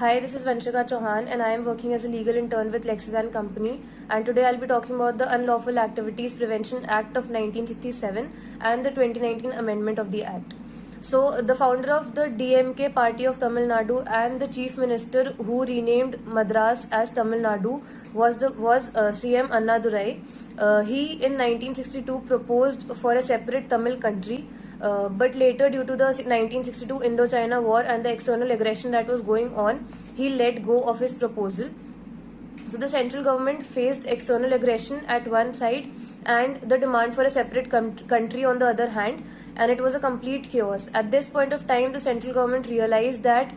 Hi, this is Vanshika Chauhan and I am working as a legal intern with Lexis & Company, and today I'll be talking about the Unlawful Activities Prevention Act of 1967 and the 2019 amendment of the act. So, the founder of the DMK party of Tamil Nadu and the chief minister who renamed Madras as Tamil Nadu was CM Annadurai. He in 1962 proposed for a separate Tamil country, but later, due to the 1962 Indo-China War and the external aggression that was going on, he let go of his proposal. So the central government faced external aggression at one side and the demand for a separate country on the other hand, and it was a complete chaos. At this point of time, the central government realized that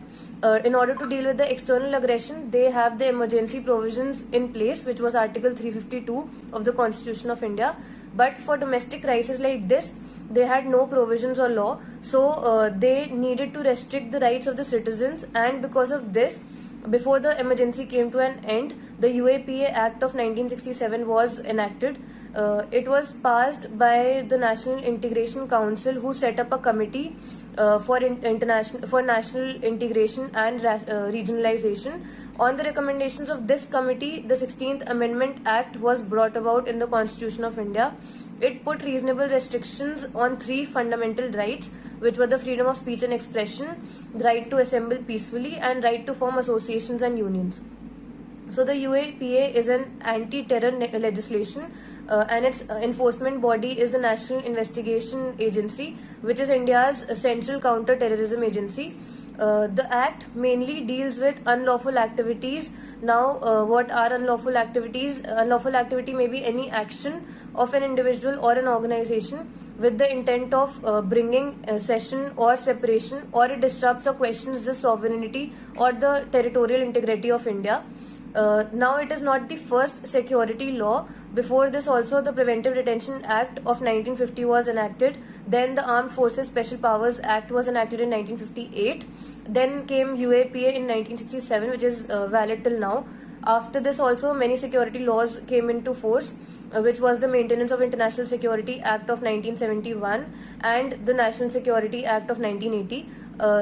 in order to deal with the external aggression, they have the emergency provisions in place, which was Article 352 of the Constitution of India. But for domestic crises like this, they had no provisions or law, so they needed to restrict the rights of the citizens, and because of this, before the emergency came to an end, the UAPA Act of 1967 was enacted. It was passed by the National Integration Council, who set up a committee for national integration and regionalization. On the recommendations of this committee, the 16th Amendment Act was brought about in the Constitution of India. It put reasonable restrictions on three fundamental rights, which were the freedom of speech and expression, the right to assemble peacefully, and right to form associations and unions. So the UAPA is an anti-terror legislation, and its enforcement body is the National Investigation Agency, which is India's central counter-terrorism agency. The act mainly deals with unlawful activities. Now, what are unlawful activities? Unlawful activity may be any action of an individual or an organization with the intent of bringing cession or separation, or it disrupts or questions the sovereignty or the territorial integrity of India. Now it is not the first security law. Before this also, the Preventive Detention Act of 1950 was enacted. Then the Armed Forces Special Powers Act was enacted in 1958. Then came UAPA in 1967, which is valid till now. After this also, many security laws came into force, which was the Maintenance of International Security Act of 1971 and the National Security Act of 1980.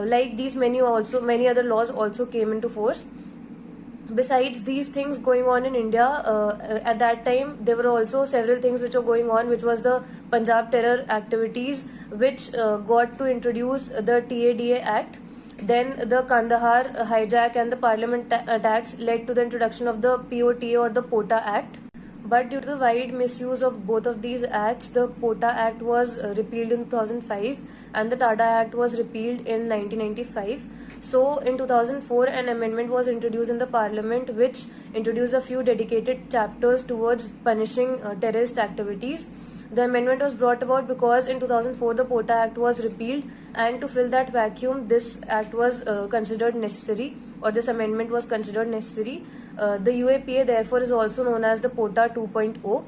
Like these, many other laws also came into force. Besides these things going on in India, at that time there were also several things which were going on, which was the Punjab terror activities, which got to introduce the TADA Act. Then the Kandahar hijack and the parliament attacks led to the introduction of the POTA or the POTA Act. But due to the wide misuse of both of these acts, the POTA Act was repealed in 2005 and the TADA Act was repealed in 1995. So in 2004, an amendment was introduced in the parliament which introduced a few dedicated chapters towards punishing terrorist activities. The amendment was brought about because in 2004 the POTA Act was repealed, and to fill that vacuum, this act was considered necessary, or this amendment was considered necessary. The UAPA therefore is also known as the POTA 2.0.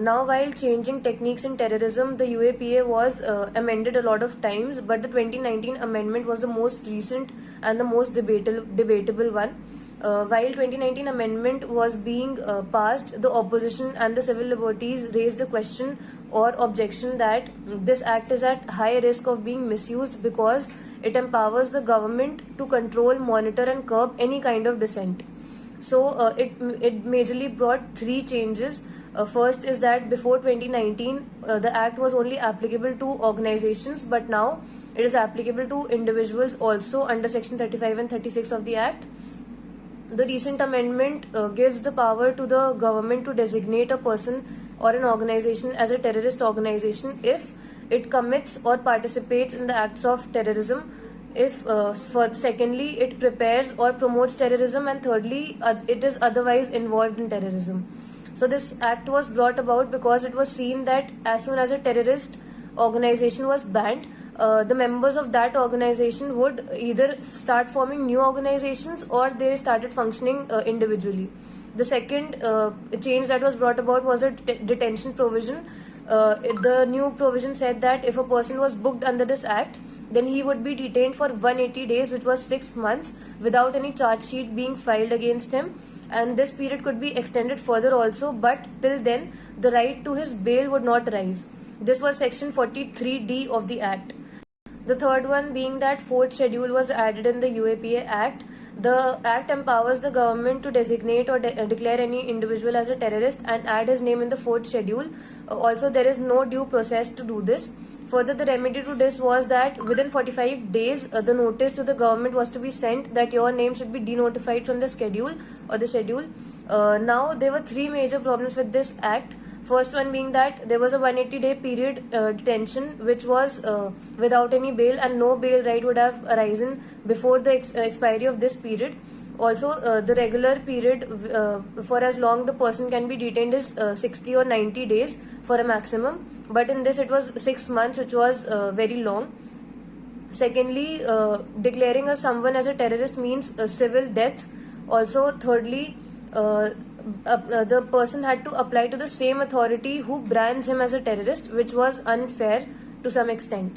Now, while changing techniques in terrorism, the UAPA was amended a lot of times, but the 2019 amendment was the most recent and the most debatable one. While 2019 amendment was being passed, the opposition and the civil liberties raised the question or objection that this act is at high risk of being misused because it empowers the government to control, monitor and curb any kind of dissent. So it majorly brought three changes. First is that before 2019, the act was only applicable to organizations, but now it is applicable to individuals also under section 35 and 36 of the act. The recent amendment gives the power to the government to designate a person or an organization as a terrorist organization if it commits or participates in the acts of terrorism, if secondly it prepares or promotes terrorism, and thirdly it is otherwise involved in terrorism. So this act was brought about because it was seen that as soon as a terrorist organization was banned, the members of that organization would either start forming new organizations or they started functioning individually. The second change that was brought about was a detention provision. The new provision said that if a person was booked under this act, then he would be detained for 180 days, which was 6 months, without any charge sheet being filed against him. And this period could be extended further also, but till then, the right to his bail would not rise. This was section 43D of the Act. The third one being that fourth schedule was added in the UAPA Act, The act empowers the government to designate or declare any individual as a terrorist and add his name in the fourth schedule. Also, there is no due process to do this. Further, the remedy to this was that within 45 days, the notice to the government was to be sent that your name should be denotified from the schedule or the schedule. Now, there were three major problems with this act. First one being that there was a 180-day period detention which was without any bail, and no bail right would have arisen before the expiry of this period. Also, the regular period for as long the person can be detained is 60 or 90 days for a maximum, but in this it was 6 months, which was very long. Secondly, declaring someone as a terrorist means civil death. Also, thirdly, the person had to apply to the same authority who brands him as a terrorist, which was unfair to some extent.